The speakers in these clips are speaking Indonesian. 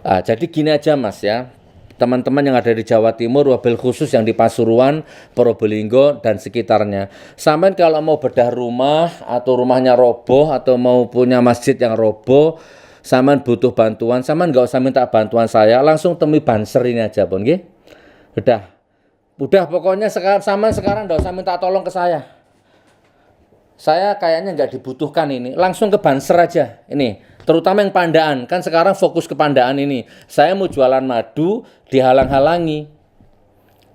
Jadi gini aja Mas ya, teman-teman yang ada di Jawa Timur, wabil khusus yang di Pasuruan, Probolinggo dan sekitarnya. Sampai kalau mau bedah rumah atau rumahnya roboh atau mau punya masjid yang roboh, sampean butuh bantuan, sampean nggak usah minta bantuan saya, langsung temui Banser ini aja, Pun, nggih. Udah pokoknya sekarang nggak usah minta tolong ke saya. Saya kayaknya nggak dibutuhkan ini, langsung ke Banser aja ini, terutama yang Pandaan, kan sekarang fokus ke Pandaan ini. Saya mau jualan madu dihalang-halangi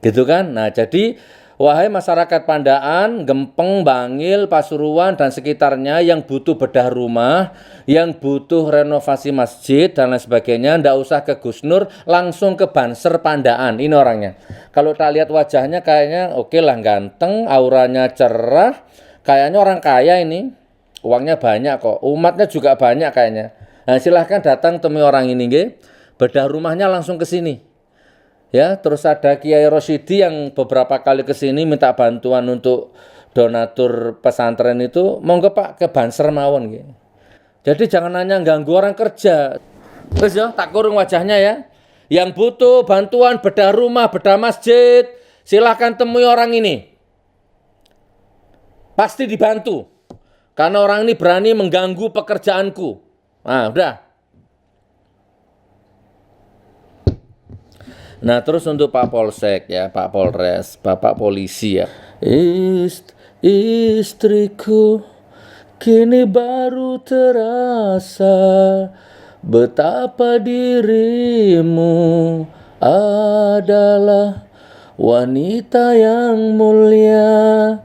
gitu kan. Nah jadi wahai masyarakat Pandaan, Gempeng, Bangil, Pasuruan dan sekitarnya yang butuh bedah rumah, yang butuh renovasi masjid dan lain sebagainya, ndak usah ke Gus Nur, langsung ke Banser Pandaan. Ini orangnya, kalau tak lihat wajahnya kayaknya oke lah, ganteng, auranya cerah, kayaknya orang kaya ini, uangnya banyak kok, umatnya juga banyak kayaknya. Nah, silahkan datang temui orang ini, nggih. Bedah rumahnya langsung ke sini. Ya, terus ada Kiai Rosyidi yang beberapa kali ke sini minta bantuan untuk donatur pesantren itu, monggo Pak ke Banser mawon nggih. Jadi jangan hanya ganggu orang kerja. Terus ya, tak kurung wajahnya ya. Yang butuh bantuan bedah rumah, bedah masjid, silahkan temui orang ini. Pasti dibantu. Karena orang ini berani mengganggu pekerjaanku. Nah, udah. Nah, terus untuk Pak Polsek ya, Pak Polres, Bapak Polisi ya. Istriku, kini baru terasa betapa dirimu adalah wanita yang mulia,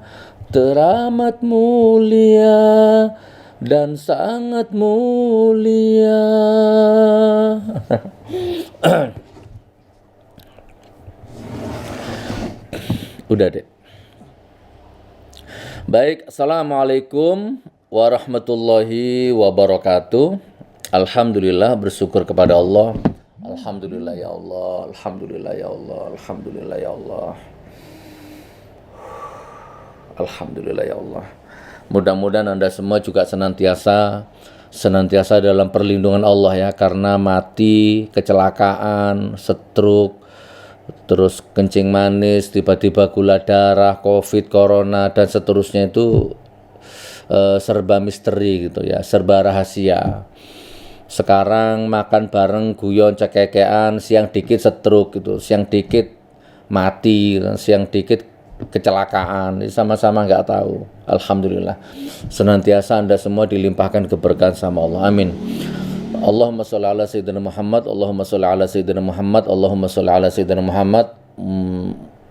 teramat mulia dan sangat mulia. Udah deh. Baik, assalamualaikum warahmatullahi wabarakatuh. Alhamdulillah, bersyukur kepada Allah. Alhamdulillah ya Allah, alhamdulillah ya Allah, alhamdulillah ya Allah. Alhamdulillah ya Allah. Mudah-mudahan Anda semua juga senantiasa dalam perlindungan Allah ya, karena mati, kecelakaan, stroke, terus kencing manis, tiba-tiba gula darah, covid, corona dan seterusnya itu serba misteri gitu ya, serba rahasia. Sekarang makan bareng guyon cekekean, siang dikit stroke gitu, siang dikit mati, siang dikit kecelakaan, sama-sama nggak tahu. Alhamdulillah, senantiasa Anda semua dilimpahkan keberkahan sama Allah, amin. Allahumma sholli ala sayyidina Muhammad, Allahumma sholli ala sayyidina Muhammad, Allahumma sholli ala sayyidina Muhammad.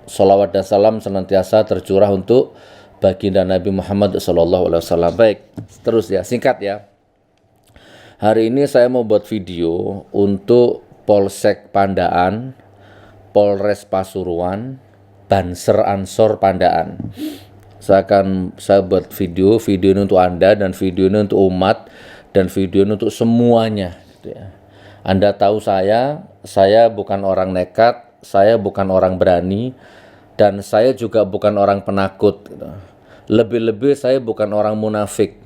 Sholawat dan salam senantiasa tercurah untuk baginda Nabi Muhammad sallallahu alaihi wasallam. Baik, terus ya, singkat ya. Hari ini saya mau buat video untuk Polsek Pandaan, Polres Pasuruan, Banser Ansor Pandaan. Saya buat video ini untuk Anda dan video ini untuk umat dan video ini untuk semuanya gitu ya. Anda tahu saya bukan orang nekat, saya bukan orang berani, dan saya juga bukan orang penakut gitu. Lebih-lebih saya bukan orang munafik.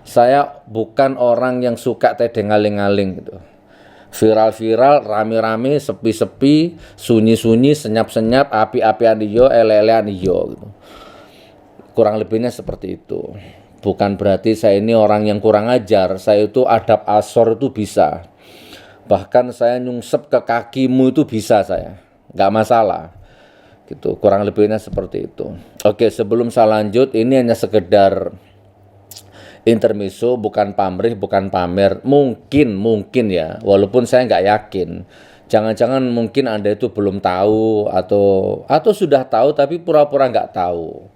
Saya bukan orang yang suka tedeng-aling-aling gitu. Viral-viral, rame-rame, sepi-sepi, sunyi-sunyi, senyap-senyap, api-apian iyo, ele-elean iyo gitu. Kurang lebihnya seperti itu. Bukan berarti saya ini orang yang kurang ajar. Saya itu adab asor itu bisa. Bahkan saya nyungsep ke kakimu itu bisa saya. Nggak masalah. Gitu. Kurang lebihnya seperti itu. Oke, sebelum saya lanjut, ini hanya sekedar intermezzo, bukan pamrih, bukan pamer. Mungkin ya, walaupun saya nggak yakin. Jangan-jangan mungkin Anda itu belum tahu atau sudah tahu tapi pura-pura nggak tahu.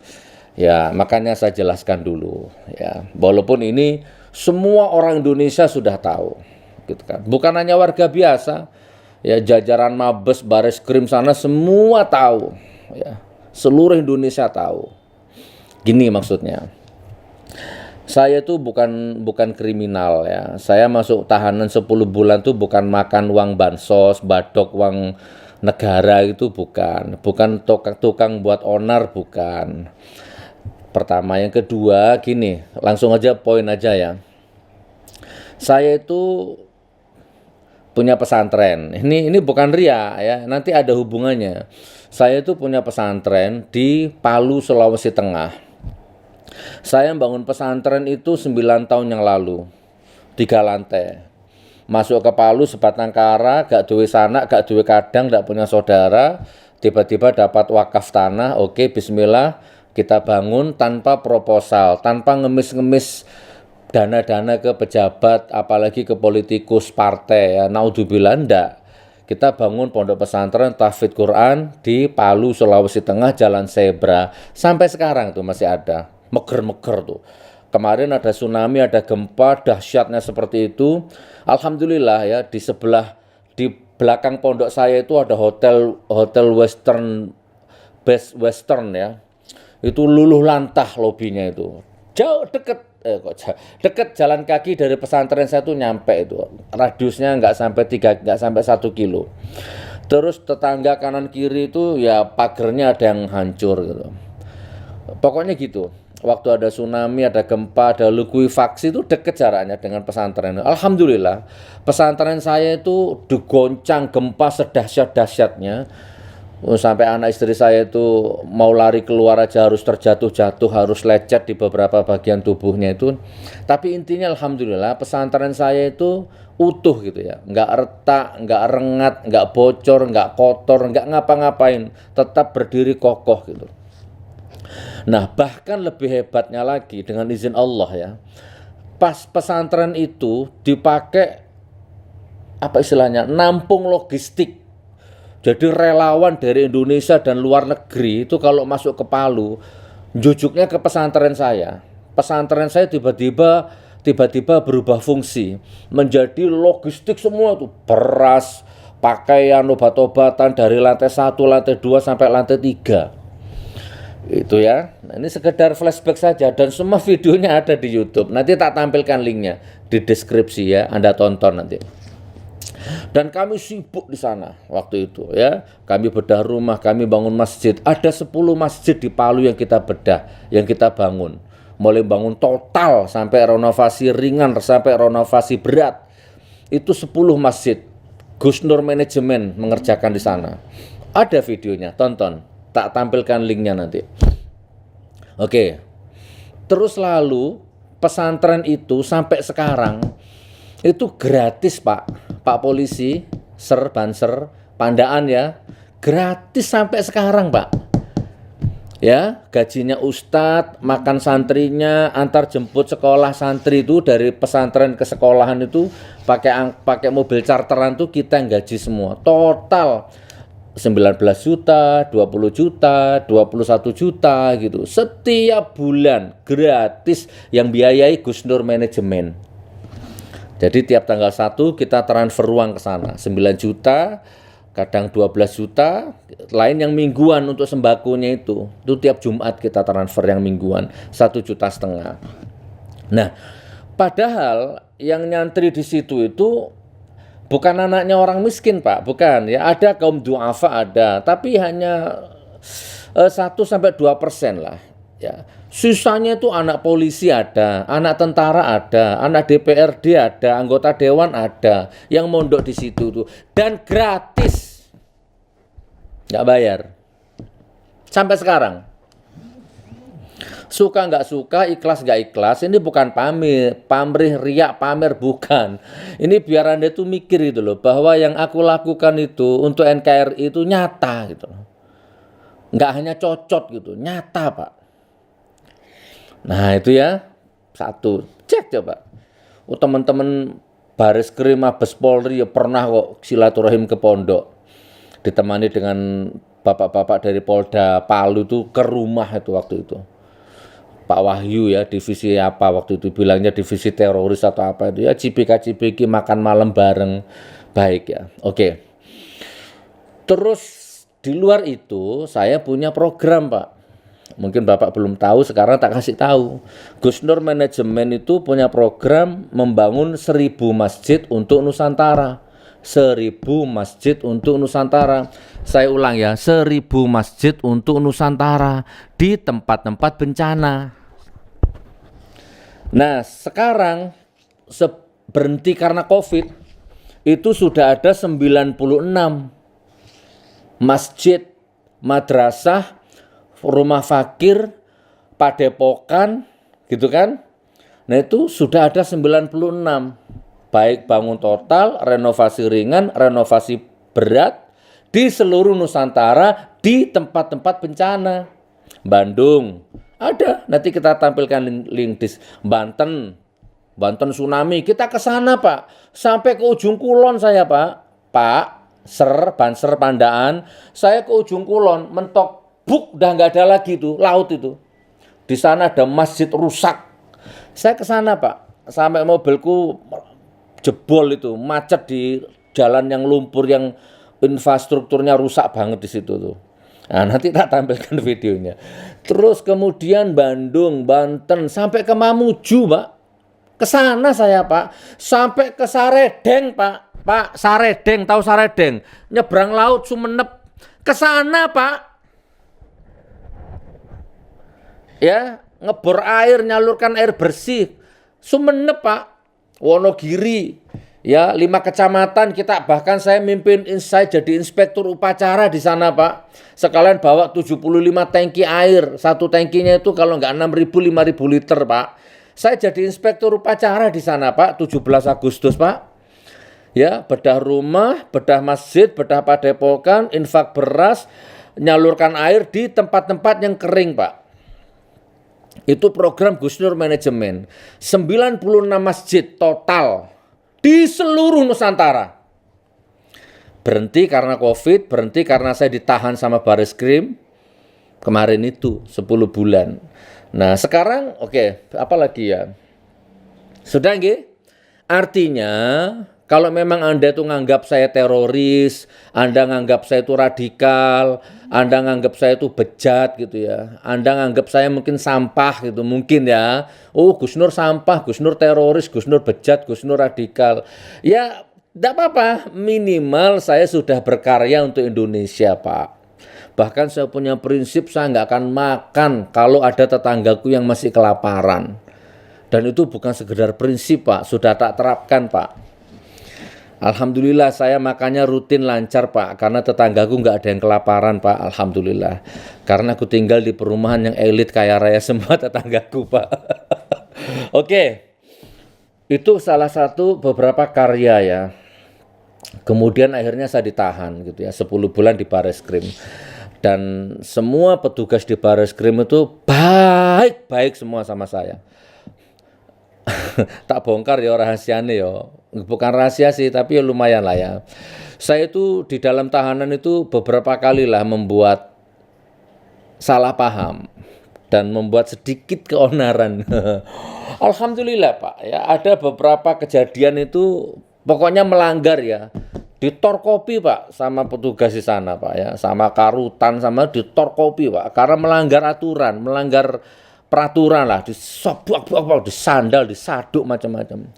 Ya, makanya saya jelaskan dulu ya. Walaupun ini semua orang Indonesia sudah tahu, gitu kan. Bukan hanya warga biasa, ya jajaran Mabes, Bareskrim sana semua tahu, ya. Seluruh Indonesia tahu. Gini maksudnya. Saya tuh bukan kriminal ya. Saya masuk tahanan 10 bulan tuh bukan makan uang bansos, badok uang negara itu bukan. Bukan tukang buat onar, bukan. Pertama, yang kedua gini, langsung aja poin aja ya. Saya itu punya pesantren. Ini bukan ria ya, nanti ada hubungannya. Saya itu punya pesantren di Palu, Sulawesi Tengah. Saya bangun pesantren itu 9 tahun yang lalu, 3 lantai. Masuk ke Palu sebatang kara, gak duwe sanak, gak duwe kadang, gak punya saudara. Tiba-tiba dapat wakaf tanah, oke, bismillah, kita bangun tanpa proposal, tanpa ngemis-ngemis dana-dana ke pejabat, apalagi ke politikus partai ya. Naudzubillah, ndak. Kita bangun pondok pesantren tahfidz Quran di Palu, Sulawesi Tengah, Jalan Zebra. Sampai sekarang tuh masih ada. Meger-meger tuh. Kemarin ada tsunami, ada gempa, dahsyatnya seperti itu. Alhamdulillah ya, di belakang pondok saya itu ada hotel Western ya. Itu luluh lantah lobinya itu. Jauh deket jalan kaki dari pesantren saya tuh nyampe itu. Radiusnya nggak sampai 1 kilo. Terus tetangga kanan kiri itu ya pagernya ada yang hancur gitu. Pokoknya gitu. Waktu ada tsunami, ada gempa, ada likuifaksi itu deket jaraknya dengan pesantren. Alhamdulillah, pesantren saya itu digoncang gempa sedahsyat-dahsyatnya. Sampai anak istri saya itu mau lari keluar aja harus terjatuh-jatuh, harus lecet di beberapa bagian tubuhnya itu. Tapi intinya alhamdulillah pesantren saya itu utuh gitu ya. Nggak retak, nggak rengat, nggak bocor, nggak kotor, nggak ngapa-ngapain. Tetap berdiri kokoh gitu. Nah, bahkan lebih hebatnya lagi dengan izin Allah ya. Pas pesantren itu dipakai apa istilahnya? Nampung logistik. Jadi relawan dari Indonesia dan luar negeri itu kalau masuk ke Palu, jujuknya ke pesantren saya. Pesantren saya tiba-tiba berubah fungsi menjadi logistik semua tuh, beras, pakaian, obat-obatan dari lantai 1, lantai 2 sampai lantai 3. Itu ya. Nah, ini sekedar flashback saja dan semua videonya ada di YouTube. Nanti tak tampilkan linknya di deskripsi ya, Anda tonton nanti. Dan kami sibuk di sana waktu itu ya. Kami bedah rumah, kami bangun masjid. Ada 10 masjid di Palu yang kita bedah, yang kita bangun. Mulai bangun total sampai renovasi ringan, sampai renovasi berat. Itu 10 masjid. Gus Nur manajemen mengerjakan di sana. Ada videonya, tonton. Tak tampilkan linknya nanti. Oke. Terus lalu pesantren itu sampai sekarang itu gratis Pak polisi, banser, pandaan ya, gratis sampai sekarang Pak. Ya, gajinya ustadz, makan santrinya, antar jemput sekolah santri itu dari pesantren ke sekolahan itu pakai mobil charteran tuh kita yang gaji semua. Total 19 juta, 20 juta, 21 juta gitu. Setiap bulan gratis yang biayai Gus Nur manajemen. Jadi tiap tanggal 1 kita transfer uang ke sana, 9 juta, kadang 12 juta, lain yang mingguan untuk sembakonya itu tiap Jumat kita transfer yang mingguan, 1,5 juta. Nah, padahal yang nyantri di situ itu bukan anaknya orang miskin Pak, bukan ya, ada kaum duafa ada, tapi hanya 1-2% lah ya. Sisanya itu anak polisi ada, anak tentara ada, anak DPRD ada, anggota dewan ada, yang mondok di situ tuh, dan gratis, nggak bayar, sampai sekarang. Suka nggak suka, ikhlas nggak ikhlas, ini bukan pamrih, riak, pamer, bukan. Ini biar Anda tuh mikir gitu loh, bahwa yang aku lakukan itu untuk NKRI itu nyata gitu, nggak hanya cocok gitu, nyata Pak. Nah itu ya, satu, cek coba. Teman-teman Baris Krim, Mabes Polri ya pernah kok silaturahim ke pondok. Ditemani dengan bapak-bapak dari Polda Palu itu ke rumah itu waktu itu. Pak Wahyu ya, divisi apa waktu itu, bilangnya divisi teroris atau apa itu ya, cipika-cipiki makan malam bareng, baik ya. Oke. Terus di luar itu saya punya program Pak. Mungkin Bapak belum tahu, sekarang tak kasih tahu. Gus Nur manajemen itu punya program membangun 1.000 masjid untuk Nusantara. 1.000 masjid untuk Nusantara. Saya ulang ya, 1.000 masjid untuk Nusantara di tempat-tempat bencana. Nah, sekarang berhenti karena COVID. itu sudah ada 96 masjid, madrasah, rumah fakir, padepokan, gitu kan. Nah itu sudah ada 96, baik bangun total, renovasi ringan, renovasi berat, di seluruh Nusantara, di tempat-tempat bencana. Bandung, ada, nanti kita tampilkan link di Banten, Banten tsunami, kita ke sana Pak, sampai ke ujung kulon saya Banser, Pandaan, saya ke ujung kulon, mentok, buk, udah nggak ada lagi tuh, laut itu. Di sana ada masjid rusak. Saya ke sana Pak, sampai mobilku jebol itu, macet di jalan yang lumpur, yang infrastrukturnya rusak banget di situ tuh. Nah, nanti tak tampilkan videonya. Terus kemudian Bandung, Banten, sampai ke Mamuju Pak. Ke sana saya Pak, sampai ke Saredeng Pak. Pak, Saredeng, tahu Saredeng? Nyebrang laut Sumenep. Ke sana Pak. Ya, ngebor air, nyalurkan air bersih. Sumenep Pak. Wonogiri. Ya, 5 kecamatan kita, bahkan saya saya jadi inspektur upacara di sana Pak. Sekalian bawa 75 tangki air. Satu tangkinya itu kalau nggak 6.000, 5.000 liter Pak. Saya jadi inspektur upacara di sana Pak, 17 Agustus Pak. Ya, bedah rumah, bedah masjid, bedah padepokan, infak beras, nyalurkan air di tempat-tempat yang kering Pak. Itu program Gus Nur Manajemen. 96 masjid total di seluruh Nusantara. Berhenti karena Covid, berhenti karena saya ditahan sama Bareskrim kemarin itu 10 bulan. Nah sekarang oke, apa lagi ya? Sudah nggih? Artinya kalau memang Anda itu nganggap saya teroris, Anda nganggap saya itu radikal, Anda nganggap saya itu bejat gitu ya, Anda nganggap saya mungkin sampah gitu, mungkin ya. Oh Gus Nur sampah, Gus Nur teroris, Gus Nur bejat, Gus Nur radikal. Ya tidak apa-apa, minimal saya sudah berkarya untuk Indonesia Pak. Bahkan saya punya prinsip, saya nggak akan makan kalau ada tetanggaku yang masih kelaparan. Dan itu bukan sekedar prinsip Pak, sudah tak terapkan Pak. Alhamdulillah saya makannya rutin lancar Pak, karena tetanggaku nggak ada yang kelaparan Pak, alhamdulillah. Karena aku tinggal di perumahan yang elit kaya raya semua tetanggaku Pak. Oke, itu salah satu beberapa karya ya. Kemudian akhirnya saya ditahan gitu ya, 10 bulan di Bareskrim. Dan semua petugas di Bareskrim itu baik-baik semua sama saya. Tak bongkar ya rahasianya ya. Bukan rahasia sih, tapi ya lumayan lah ya. Saya itu di dalam tahanan itu beberapa kali lah membuat salah paham dan membuat sedikit keonaran. Alhamdulillah Pak, ya ada beberapa kejadian itu pokoknya melanggar ya. Ditorkopi Pak sama petugas di sana Pak ya, sama karutan, sama ditorkopi Pak, karena melanggar aturan, melanggar peraturan lah, disobak, disandal, disaduk macam-macam.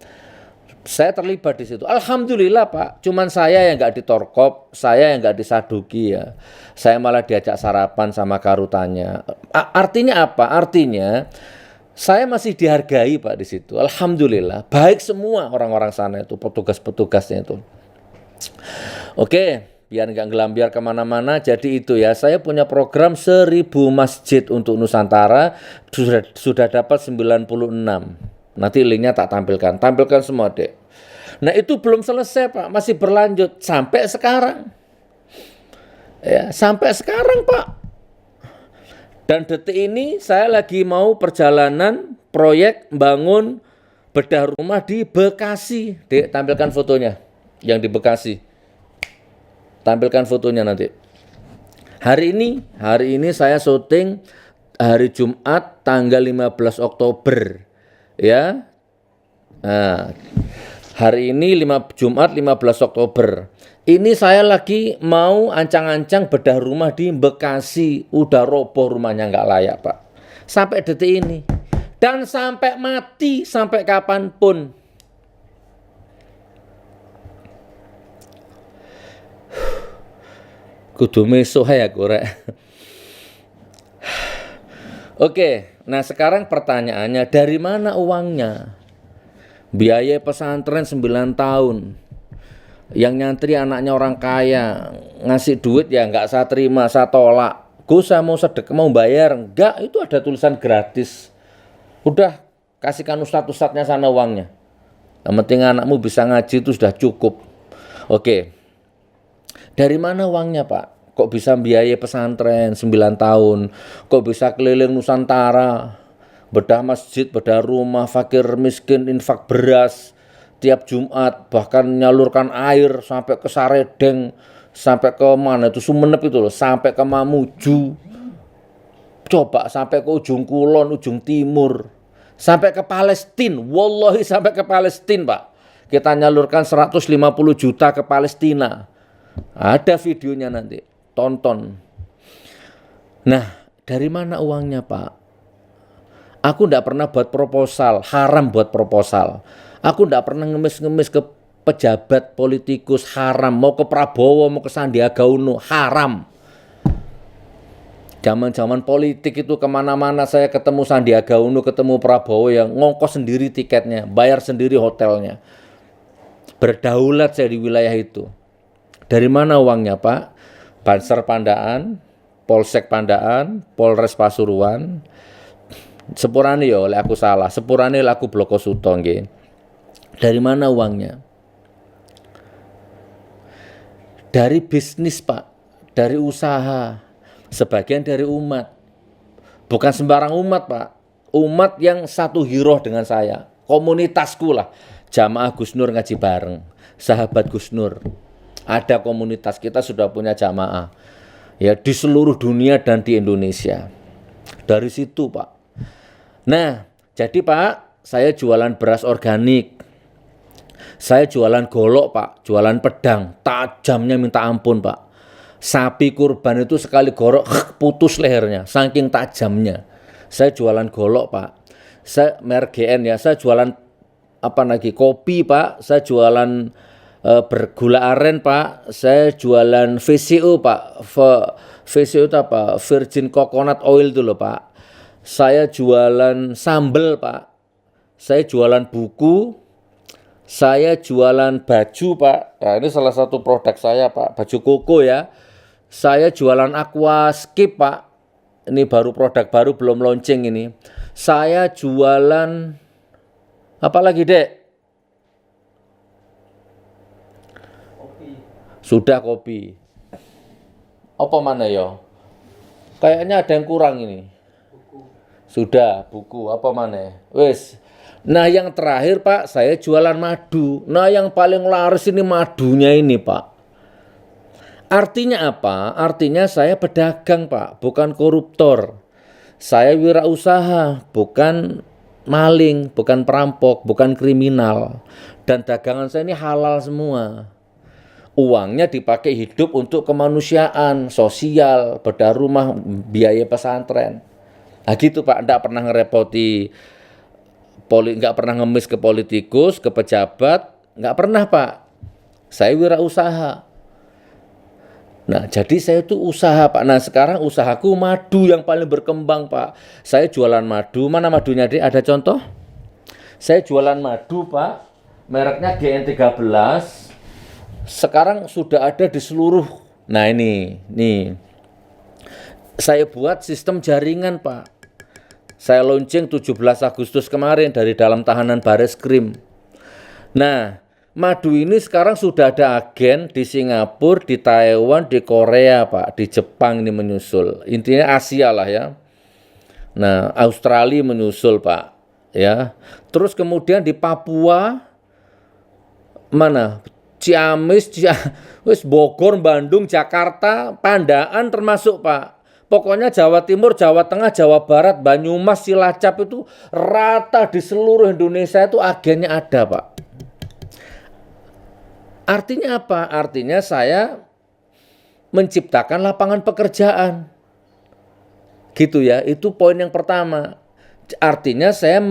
Saya terlibat di situ. Alhamdulillah Pak, cuman saya yang nggak ditorkop, saya yang nggak disaduki ya. Saya malah diajak sarapan sama karutannya. Artinya apa? Artinya saya masih dihargai Pak di situ. Alhamdulillah, baik semua orang-orang sana itu, petugas-petugasnya itu. Oke, biar nggak ngelambiar kemana-mana, jadi itu ya, saya punya program 1000 masjid untuk Nusantara, sudah dapat 96. Nanti linknya tak tampilkan semua dek. Nah itu belum selesai Pak, masih berlanjut sampai sekarang. Ya, sampai sekarang Pak. Dan detik ini saya lagi mau perjalanan proyek bangun bedah rumah di Bekasi. Dek, tampilkan fotonya. Yang di Bekasi, tampilkan fotonya nanti. Hari ini saya syuting hari Jumat tanggal 15 Oktober ya. Nah, hari ini Jumat 15 Oktober. Ini saya lagi mau ancang-ancang bedah rumah di Bekasi. Udah roboh rumahnya, nggak layak Pak. Sampai detik ini. Dan sampai mati, sampai kapanpun. Kudu mesuk ya korek. Oke, nah sekarang pertanyaannya, dari mana uangnya? Biaya pesantren 9 tahun. Yang nyantri anaknya orang kaya, ngasih duit ya nggak saya terima, saya tolak. Gus, saya mau sedekah, mau bayar, enggak, itu ada tulisan gratis. Udah, kasihkan ustadz-ustadznya sana uangnya. Yang penting anakmu bisa ngaji itu sudah cukup. Oke, dari mana uangnya Pak? Kok bisa biaya pesantren 9 tahun? Kok bisa keliling Nusantara? Bedah masjid, bedah rumah, fakir miskin, infak beras tiap Jumat, bahkan nyalurkan air sampai ke Saredeng, sampai ke mana itu Sumenep itu loh, sampai ke Mamuju, coba sampai ke ujung Kulon, ujung timur, sampai ke Palestina. Wallahi sampai ke Palestina Pak, kita nyalurkan 150 juta ke Palestina. Ada videonya nanti, tonton. Nah, dari mana uangnya Pak? Aku ndak pernah buat proposal, haram buat proposal. Aku ndak pernah ngemis-ngemis ke pejabat politikus, haram. Mau ke Prabowo, mau ke Sandiaga Uno, haram. Zaman-zaman politik itu kemana-mana saya ketemu Sandiaga Uno, ketemu Prabowo yang ngongkos sendiri tiketnya, bayar sendiri hotelnya. Berdaulat saya di wilayah itu. Dari mana uangnya Pak? Banser Pandaan, Polsek Pandaan, Polres Pasuruan. Sepurane ya oleh aku salah, sepurane aku Bloko Suto nggih. Dari mana uangnya? Dari bisnis Pak, dari usaha, sebagian dari umat. Bukan sembarang umat Pak, umat yang satu hiroh dengan saya, komunitasku lah. Jamaah Gus Nur ngaji bareng, sahabat Gus Nur. Ada komunitas, kita sudah punya jamaah ya di seluruh dunia dan di Indonesia. Dari situ Pak. Nah, jadi Pak, saya jualan beras organik. Saya jualan golok Pak, jualan pedang, tajamnya minta ampun Pak. Sapi kurban itu sekali gorok putus lehernya, saking tajamnya. Saya jualan golok Pak. Saya merek GN ya, saya jualan apa lagi? Kopi Pak, saya jualan bergula aren Pak, saya jualan VCO Pak. VCO itu apa? Virgin Coconut Oil itu loh Pak. Saya jualan sambel Pak, saya jualan buku, saya jualan baju Pak. Nah, ini salah satu produk saya Pak, baju koko ya. Saya jualan aquascape Pak, ini baru produk baru belum launching ini. Saya jualan apa lagi Dek? Kopi. Sudah kopi. Apa mana ya? Kayaknya ada yang kurang ini. Sudah, buku apa mana? Wes. Nah, yang terakhir Pak, saya jualan madu. Nah, yang paling laris ini madunya ini Pak. Artinya apa? Artinya saya pedagang Pak, bukan koruptor. Saya wirausaha, bukan maling, bukan perampok, bukan kriminal. Dan dagangan saya ini halal semua. Uangnya dipakai hidup untuk kemanusiaan, sosial, bedah rumah, biaya pesantren. Nah gitu Pak, enggak pernah ngerepoti, enggak pernah ngemis ke politikus, ke pejabat, enggak pernah Pak. Saya wirausaha. Nah jadi saya itu usaha Pak. Nah sekarang usahaku madu yang paling berkembang Pak. Saya jualan madu, mana madunya Dek? Ada contoh? Saya jualan madu Pak, mereknya GN13. Sekarang sudah ada di seluruh, nah ini, nih. Saya buat sistem jaringan Pak. Saya launching 17 Agustus kemarin dari dalam tahanan Bareskrim. Nah, madu ini sekarang sudah ada agen di Singapura, di Taiwan, di Korea Pak, di Jepang ini menyusul. Intinya Asia lah ya. Nah, Australia menyusul Pak, ya. Terus kemudian di Papua, mana? Ciamis, Bogor, Bandung, Jakarta, Pandaan termasuk Pak. Pokoknya Jawa Timur, Jawa Tengah, Jawa Barat, Banyumas, Cilacap itu rata di seluruh Indonesia itu agennya ada Pak. Artinya apa? Artinya saya menciptakan lapangan pekerjaan. Gitu ya, itu poin yang pertama. Artinya saya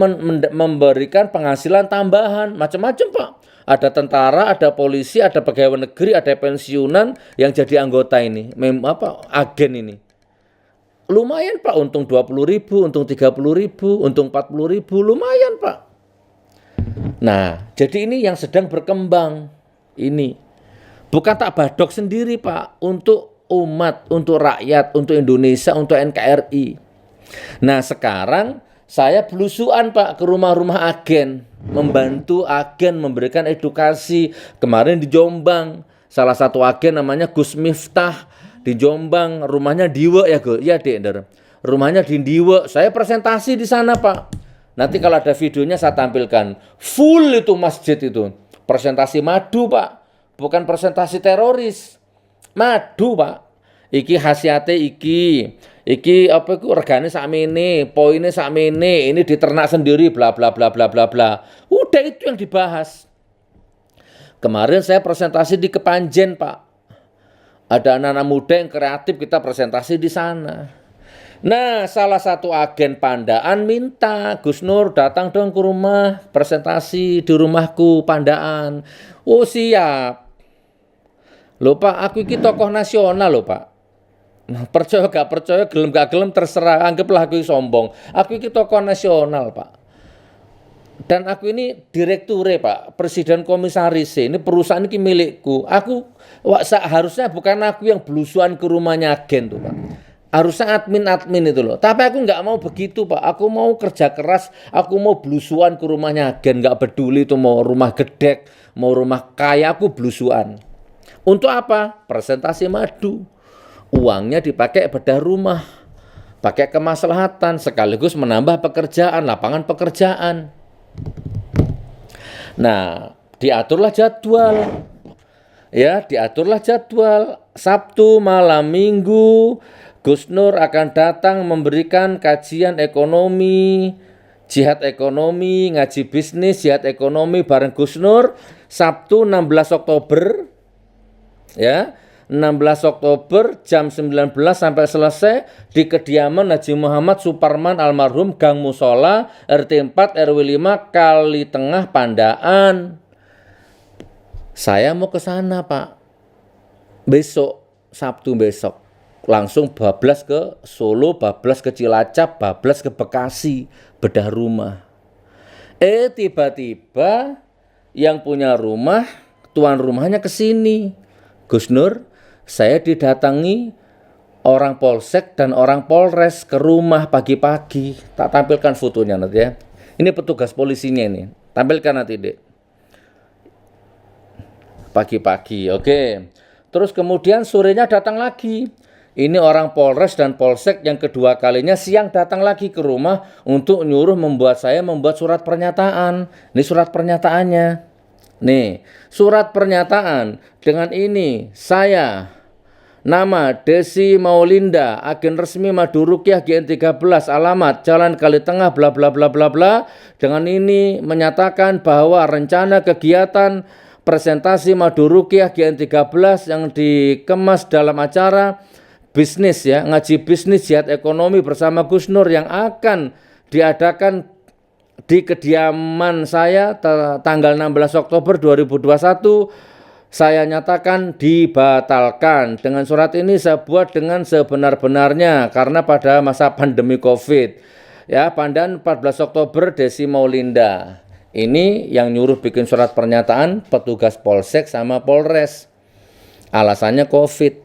memberikan penghasilan tambahan, macam-macam Pak. Ada tentara, ada polisi, ada pegawai negeri, ada pensiunan yang jadi anggota ini, agen ini. Lumayan Pak, untung 20.000, untung 30.000, untung 40.000, lumayan Pak. Nah, jadi ini yang sedang berkembang ini. Bukan tak badok sendiri Pak, untuk umat, untuk rakyat, untuk Indonesia, untuk NKRI. Nah sekarang saya belusuan Pak ke rumah-rumah agen, membantu agen memberikan edukasi. Kemarin di Jombang, salah satu agen namanya Gus Miftah di Jombang, rumahnya Diwe ya Gus, ya Dek, rumahnya di Diwe. Saya presentasi di sana Pak. Nanti kalau ada videonya saya tampilkan. Full itu masjid itu. Presentasi madu Pak. Bukan presentasi teroris. Madu Pak. Iki khasiate iki. Iki apa itu regane sakmene, poinnya sakmene, ini diternak sendiri bla bla bla bla bla bla. Udah itu yang dibahas. Kemarin saya presentasi di Kepanjen Pak. Ada anak-anak muda yang kreatif, kita presentasi di sana. Nah, salah satu agen Pandaan minta, Gus Nur datang dong ke rumah, presentasi di rumahku Pandaan. Oh siap. Loh Pak, aku ini tokoh nasional loh Pak. Percaya gak percaya, gelem gak gelem terserah, anggaplah aku sombong. Aku ini tokoh nasional Pak. Dan aku ini direkture Pak, presiden komisaris, ini perusahaan ini milikku. Aku harusnya bukan aku yang belusuan ke rumahnya agen tuh Pak. Harusnya admin itu loh. Tapi aku nggak mau begitu Pak. Aku mau kerja keras. Aku mau belusuan ke rumahnya agen. Nggak peduli itu mau rumah gedek, mau rumah kaya, aku belusuan. Untuk apa? Presentasi madu. Uangnya dipakai bedah rumah. Pakai kemaslahatan. Sekaligus menambah pekerjaan, lapangan pekerjaan. Nah, diaturlah jadwal. Ya, diaturlah jadwal. Sabtu, malam Minggu, Gus Nur akan datang memberikan kajian ekonomi, jihad ekonomi, ngaji bisnis, jihad ekonomi bareng Gus Nur. Sabtu 16 Oktober, ya, 16 Oktober jam 19 sampai selesai di kediaman Haji Muhammad Suparman almarhum Gang Musola RT 4 RW 5 Kali Tengah Pandaan. Saya mau ke sana Pak. Besok, Sabtu besok. Langsung bablas ke Solo, bablas ke Cilacap, bablas ke Bekasi, bedah rumah. Tiba-tiba yang punya rumah, tuan rumahnya ke sini. Gus Nur, saya didatangi orang Polsek dan orang Polres ke rumah pagi-pagi. Tak tampilkan fotonya nanti ya. Ini petugas polisinya ini. Tampilkan nanti Dek. Pagi-pagi, oke. Terus kemudian sorenya datang lagi. Ini orang Polres dan Polsek yang kedua kalinya siang datang lagi ke rumah untuk nyuruh saya membuat surat pernyataan. Ini surat pernyataannya. Nih, surat pernyataan dengan ini saya nama Desi Maulinda, agen resmi Madu Ruqyah GN13, alamat Jalan Kali Tengah bla bla bla bla bla. Dengan ini menyatakan bahwa rencana kegiatan presentasi Madu Ruqyah GN13 yang dikemas dalam acara bisnis ya, ngaji bisnis jihad ekonomi bersama Gus Nur yang akan diadakan di kediaman saya tanggal 16 Oktober 2021 saya nyatakan dibatalkan. Dengan surat ini saya buat dengan sebenar-benarnya karena pada masa pandemi Covid. Ya, Pandan 14 Oktober Desi Maulinda. Ini yang nyuruh bikin surat pernyataan petugas Polsek sama Polres. Alasannya Covid.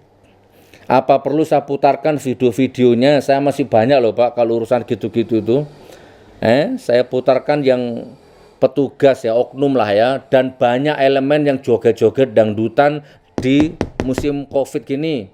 Apa perlu saya putarkan video-videonya? Saya masih banyak loh Pak kalau urusan gitu-gitu itu. Saya putarkan yang petugas ya, oknum lah ya, dan banyak elemen yang joget-joget dangdutan di musim Covid gini.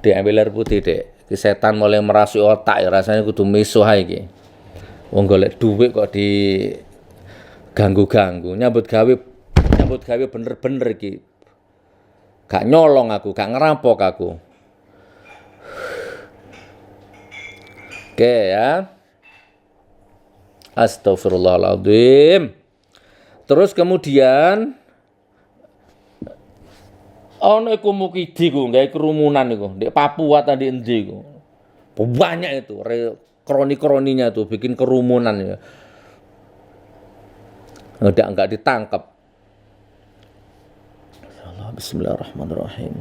Diambil air putih, Dek. Ki setan mulai merasuki otak ya, rasanya kudu miso ae iki. Wong golek duit kok di ganggu-ganggu. Nyambut gawe bener-bener iki. Gak nyolong aku, gak ngerampok aku. Oke ya. Astagfirullahaladzim. Terus kemudian ono iku mukidi ku gawe kerumunan iku di Papua tadi endi iku. Banyak itu kroni-kroninya tuh bikin kerumunan ya. Udah enggak ditangkap. Bismillahirrahmanirrahim.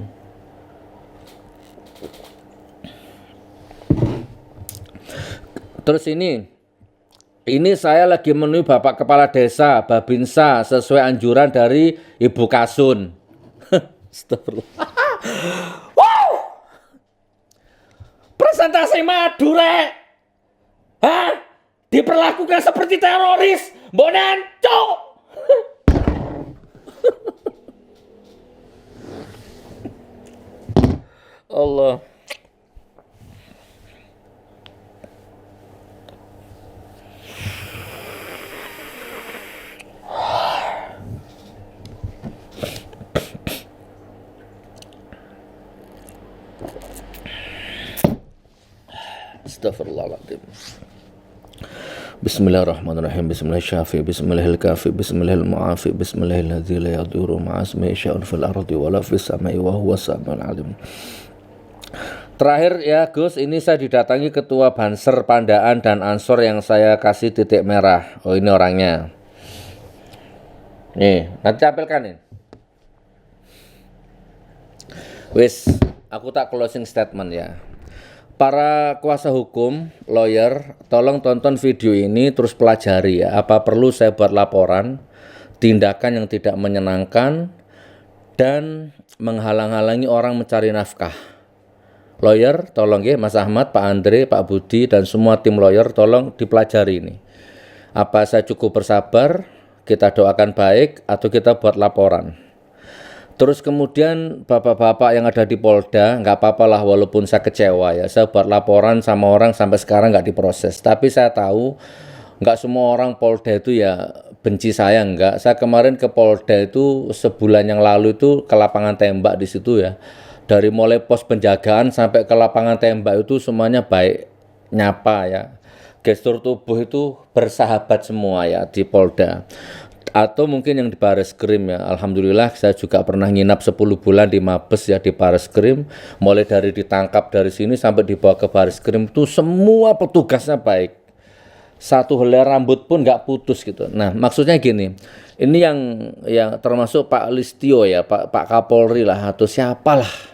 Terus ini saya lagi menemui Bapak Kepala Desa Babinsa sesuai anjuran dari Ibu Kasun. Astagfirullah. Wow! Presentasi madu, Rek. Hah? Diperlakukan seperti teroris. Mbok nancuk. Allah. Astagfirullahaladzim. Bismillahirrahmanirrahim. Bismillahirrahmanirrahim. Bismillahirrahmanirrahim. Bismillahirrahmanirrahim. Bismillahirrahmanirrahim. La yadurru ma'asmi sya'un fil ardi wala fis samai wa huwa samiul alim. Terakhir ya Gus, ini saya didatangi Ketua Banser Pandaan dan Ansor yang saya kasih titik merah. Oh ini orangnya. Nih, nanti tampilkan nih. Wis, aku tak closing statement ya. Para kuasa hukum, lawyer, tolong tonton video ini terus pelajari ya. Apa perlu saya buat laporan, tindakan yang tidak menyenangkan, dan menghalang-halangi orang mencari nafkah. Lawyer, tolong ya Mas Ahmad, Pak Andre, Pak Budi, dan semua tim lawyer tolong dipelajari ini. Apa saya cukup bersabar, kita doakan baik, atau kita buat laporan. Terus kemudian bapak-bapak yang ada di Polda, nggak apa-apa lah walaupun saya kecewa ya. Saya buat laporan sama orang sampai sekarang nggak diproses. Tapi saya tahu nggak semua orang Polda itu ya benci saya, nggak. Saya kemarin ke Polda itu sebulan yang lalu itu ke lapangan tembak di situ ya. Dari mulai pos penjagaan sampai ke lapangan tembak itu semuanya baik, nyapa ya. Gestur tubuh itu bersahabat semua ya di Polda. Atau mungkin yang di Bareskrim ya. Alhamdulillah saya juga pernah nginap 10 bulan di Mabes ya di Bareskrim. Mulai dari ditangkap dari sini sampai dibawa ke Bareskrim itu semua petugasnya baik. Satu helai rambut pun nggak putus gitu. Nah maksudnya gini, ini yang termasuk Pak Listio ya, Pak Kapolri lah atau siapalah.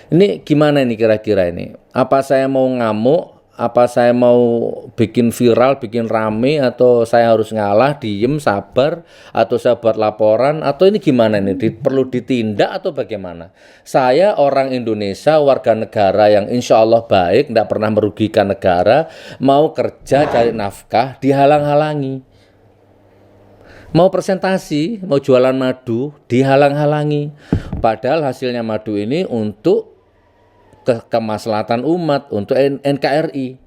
Ini gimana ini kira-kira ini? Apa saya mau ngamuk? Apa saya mau bikin viral, bikin rame, atau saya harus ngalah, diem, sabar, atau saya buat laporan, atau ini gimana ini? Perlu ditindak atau bagaimana? Saya orang Indonesia, warga negara yang insya Allah baik, tidak pernah merugikan negara, mau kerja, cari nafkah, dihalang-halangi. Mau presentasi, mau jualan madu, dihalang-halangi. Padahal hasilnya madu ini untuk kemaslahatan umat, untuk NKRI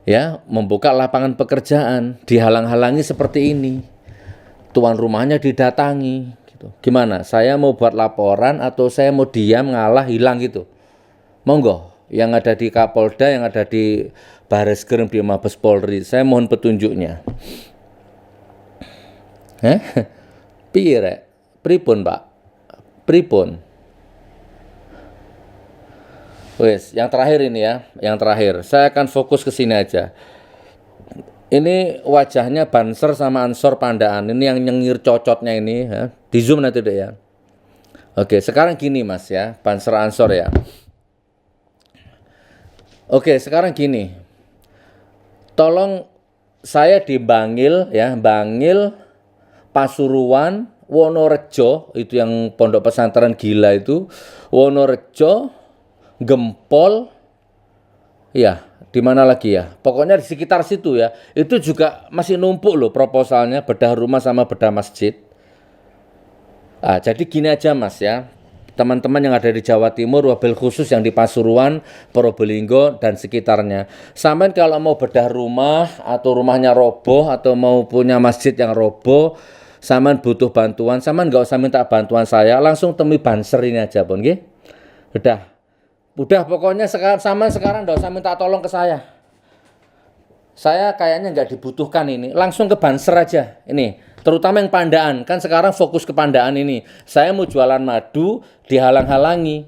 ya, membuka lapangan pekerjaan, dihalang-halangi seperti ini, tuan rumahnya didatangi gitu. Gimana, saya mau buat laporan atau saya mau diam, ngalah, hilang gitu? Monggo, yang ada di Kapolda, yang ada di Bareskrim, di Mabes Polri, saya mohon petunjuknya. Piye rek? Pripun Pak? Pripun? Wes, yang terakhir ini ya, yang terakhir. Saya akan fokus ke sini aja. Ini wajahnya Banser sama Ansor Pandaan. Ini yang nyengir cocotnya ini, ya. Di zoom nanti deh ya. Oke, sekarang gini Mas ya, Banser Ansor ya. Oke, sekarang gini. Tolong saya di Bangil ya, Bangil, Pasuruan, Wonorejo, itu yang pondok pesantren gila itu, Wonorejo, Gempol, ya, di mana lagi ya? Pokoknya di sekitar situ ya. Itu juga masih numpuk loh proposalnya, bedah rumah sama bedah masjid. Jadi gini aja Mas ya. teman-teman yang ada di Jawa Timur, wabil khusus yang di Pasuruan, Probolinggo dan sekitarnya. Sampean kalau mau bedah rumah atau rumahnya roboh atau mau punya masjid yang roboh, sampean butuh bantuan, sampean nggak usah minta bantuan saya, langsung temui Banser ini aja, Pun, nggih. Udah pokoknya sekarang nggak usah minta tolong ke saya. Saya kayaknya nggak dibutuhkan ini, langsung ke Banser aja. Ini, terutama yang Pandaan, kan sekarang fokus ke Pandaan ini. Saya mau jualan madu, dihalang-halangi.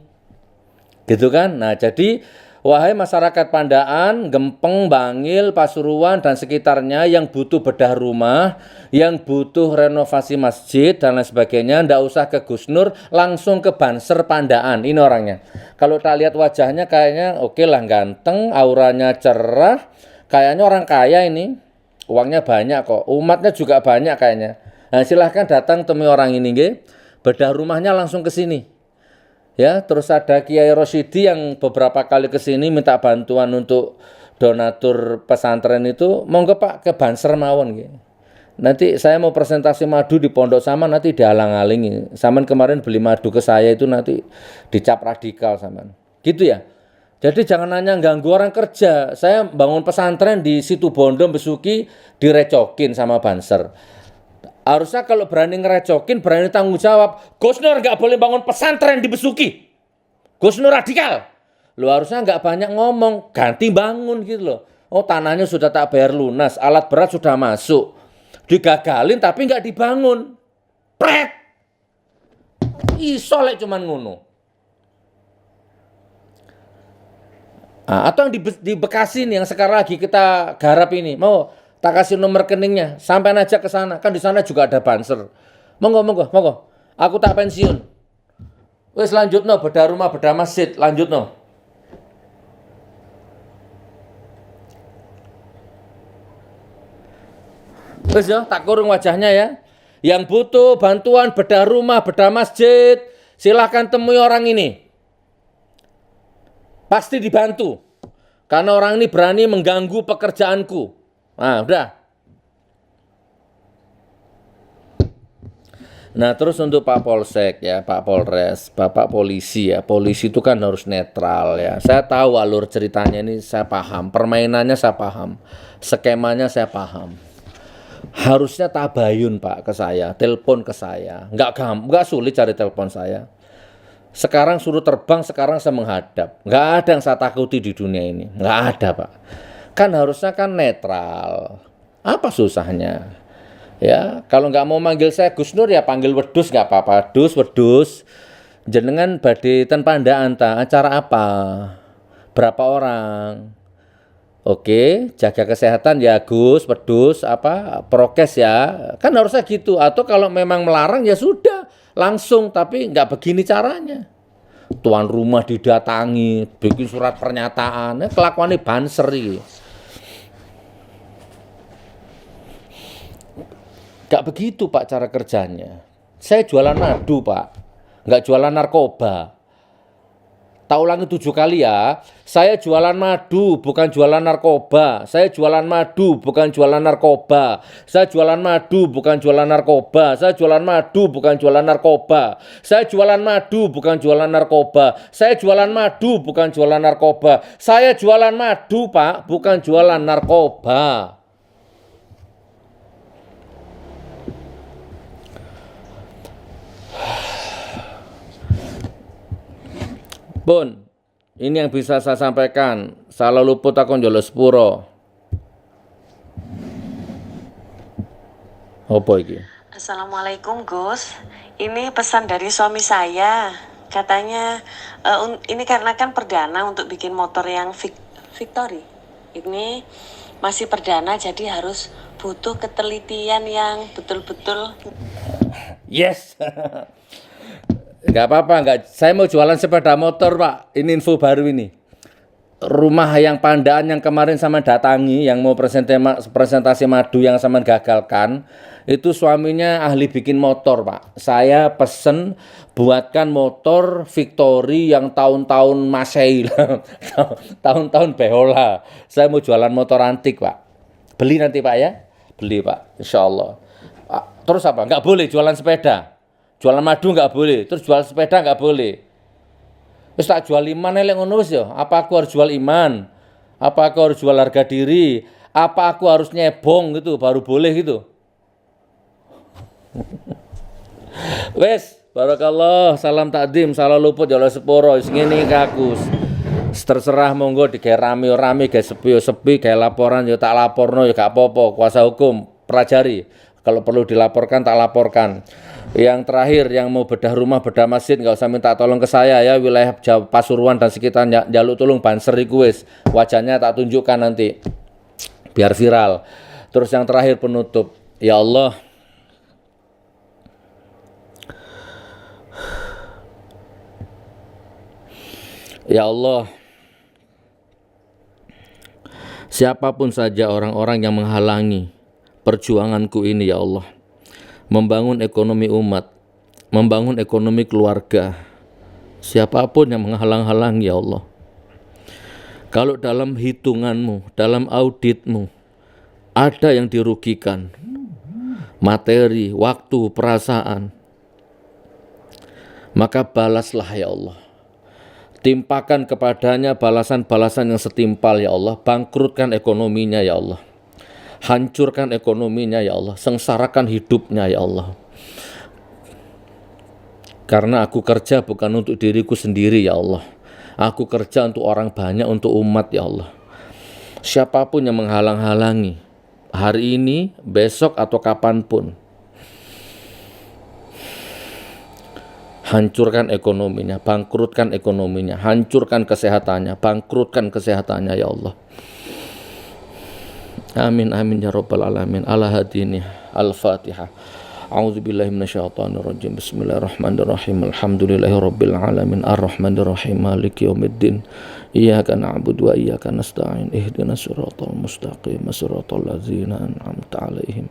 Gitu kan? Nah, jadi wahai masyarakat Pandaan, Gempeng, Bangil, Pasuruan, dan sekitarnya yang butuh bedah rumah, yang butuh renovasi masjid, dan lain sebagainya, ndak usah ke Gus Nur, langsung ke Banser Pandaan. Ini orangnya. Kalau tak lihat wajahnya kayaknya oke lah, ganteng, auranya cerah, kayaknya orang kaya ini. Uangnya banyak kok, umatnya juga banyak kayaknya. Nah, silahkan datang temui orang ini, nggih. Bedah rumahnya langsung ke sini. Ya, terus ada Kiai Rosyidi yang beberapa kali ke sini minta bantuan untuk donatur pesantren itu, monggo Pak ke Banser mawon nggih. Nanti saya mau presentasi madu di Pondok Saman, nanti dihalang-halangi. Saman kemarin beli madu ke saya itu nanti dicap radikal Saman. Gitu ya. Jadi jangan hanya ganggu orang kerja. Saya bangun pesantren di Situ Bondo, Besuki, direcokin sama Banser. Harusnya kalau berani ngerecokin, berani tanggung jawab. Gus Nur nggak boleh bangun pesantren di Besuki. Gus Nur radikal. Lu harusnya nggak banyak ngomong, ganti bangun gitu loh. Oh, tanahnya sudah tak bayar lunas, alat berat sudah masuk. Digagalin tapi nggak dibangun. Pret. Iso lek cuman ngono. Nah, atau yang di Bekasi nih yang sekarang lagi kita garap ini, mau tak kasih nomor rekeningnya, sampai aja ke sana, kan di sana juga ada Banser. Monggo. Aku tak pensiun. Wes lanjutno bedah rumah, bedah masjid, lanjutno. Wes ya, tak kurung wajahnya ya. Yang butuh bantuan bedah rumah, bedah masjid, silahkan temui orang ini. Pasti dibantu. Karena orang ini berani mengganggu pekerjaanku. Nah, udah. Nah, terus untuk Pak Polsek ya, Pak Polres, Bapak polisi ya. Polisi itu kan harus netral ya. Saya tahu alur ceritanya ini, saya paham. Permainannya saya paham. Skemanya saya paham. Harusnya tabayun Pak ke saya, telepon ke saya. Nggak sulit cari telepon saya. Sekarang suruh terbang, sekarang saya menghadap. Nggak ada yang saya takuti di dunia ini. Nggak ada Pak. Kan harusnya kan netral. Apa susahnya? Ya, kalau nggak mau manggil saya Gus Nur ya panggil wedus nggak apa-apa. Wedus. Jenengan badhe ten Pandaan ta, acara apa? Berapa orang? Oke, jaga kesehatan ya Gus, wedus, prokes ya. Kan harusnya gitu. Atau kalau memang melarang ya sudah, langsung. Tapi nggak begini caranya. Tuan rumah didatangi, bikin surat pernyataan. Kelakuannya Banser ini. Gak begitu Pak cara kerjanya. Saya jualan madu Pak, nggak jualan narkoba. Tak ulangi 7 kali ya. Saya jualan madu, bukan jualan narkoba. Saya jualan madu, bukan jualan narkoba. Saya jualan madu, bukan jualan narkoba. Saya jualan madu, bukan jualan narkoba. Saya jualan madu, bukan jualan narkoba. Saya jualan madu, bukan jualan narkoba. Saya jualan madu, Pak, bukan jualan narkoba. Bun, ini yang bisa saya sampaikan. Salah luput aku njolo sepuro. Apa iki? Assalamualaikum Gus. Ini pesan dari suami saya. Katanya ini karena kan perdana untuk bikin motor yang Victory. Ini masih perdana jadi harus butuh ketelitian yang betul-betul. Yes. Enggak apa-apa, saya mau jualan sepeda motor, Pak. Ini info baru ini. Rumah yang Pandaan yang kemarin sama datangi, yang mau presentasi madu yang sama gagalkan, itu suaminya ahli bikin motor, Pak. Saya pesen buatkan motor Victory yang tahun-tahun Masehi, tahun-tahun Behola. Saya mau jualan motor antik, Pak. Beli nanti, Pak ya? Beli, Pak. Insya Allah. Terus apa? Nggak boleh jualan sepeda. Jualan madu nggak boleh, terus jual sepeda nggak boleh. Wis tak jual iman lek ngono wis ya. Apa aku harus jual iman? Apa aku harus jual harga diri? Apa aku harus nyebong gitu baru boleh gitu? Wes, barakallah, salam takdim, salam luput ya Allah sepuro, wis ngene iki aku. Terserah monggo digawe rame-rame, gawe sepi, gawe laporan ya tak laporno ya gak apa-apa, kuasa hukum pelajari. Kalau perlu dilaporkan tak laporkan. Yang terakhir yang mau bedah rumah, bedah masjid nggak usah minta tolong ke saya ya, wilayah Pasuruan dan sekitarnya jaluk tolong banser iku wis. Wajahnya tak tunjukkan nanti. Biar viral. Terus yang terakhir penutup, ya Allah, ya Allah, siapapun saja orang-orang yang menghalangi perjuanganku ini ya Allah, membangun ekonomi umat, membangun ekonomi keluarga, siapapun yang menghalang-halangi ya Allah, kalau dalam hitunganmu, dalam auditmu ada yang dirugikan, materi, waktu, perasaan, maka balaslah ya Allah. Timpakan kepadanya balasan-balasan yang setimpal ya Allah. Bangkrutkan ekonominya ya Allah. Hancurkan ekonominya ya Allah. Sengsarakan hidupnya ya Allah. Karena aku kerja bukan untuk diriku sendiri ya Allah. Aku kerja untuk orang banyak, untuk umat ya Allah. Siapapun yang menghalang-halangi hari ini, besok atau kapanpun, hancurkan ekonominya, bangkrutkan ekonominya, hancurkan kesehatannya, bangkrutkan kesehatannya ya Allah. Amin amin ya rabbal alamin. Ala hadini al-Fatihah. A'udzubillahi minasyaitonirrajim. Bismillahirrahmanirrahim. Alhamdulillahirabbil alamin. Arrahmanirrahim. Maliki yaumiddin. Iyyaka na'budu wa iyyaka nasta'in. Ihdinas siratal mustaqim. Siratal ladzina an'amta 'alaihim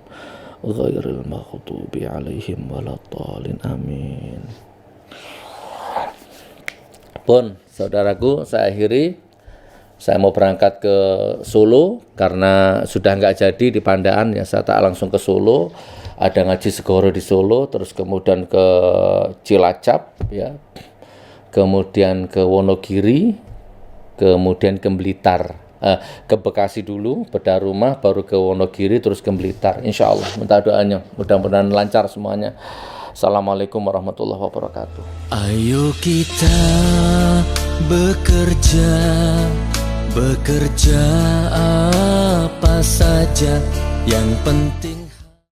ghairil maghdubi 'alaihim waladdallin. Amin. Pun, saudaraku, saya akhiri. Saya mau berangkat ke Solo karena sudah nggak jadi di Pandaan ya. Saya tak langsung ke Solo. Ada ngaji Segoro di Solo, terus kemudian ke Cilacap ya. Kemudian ke Wonogiri, kemudian ke Blitar. Ke Bekasi dulu, bedah rumah, baru ke Wonogiri, terus ke Blitar. Insya Allah, minta doanya. Mudah-mudahan lancar semuanya. Assalamualaikum warahmatullahi wabarakatuh. Ayo kita bekerja apa saja yang penting.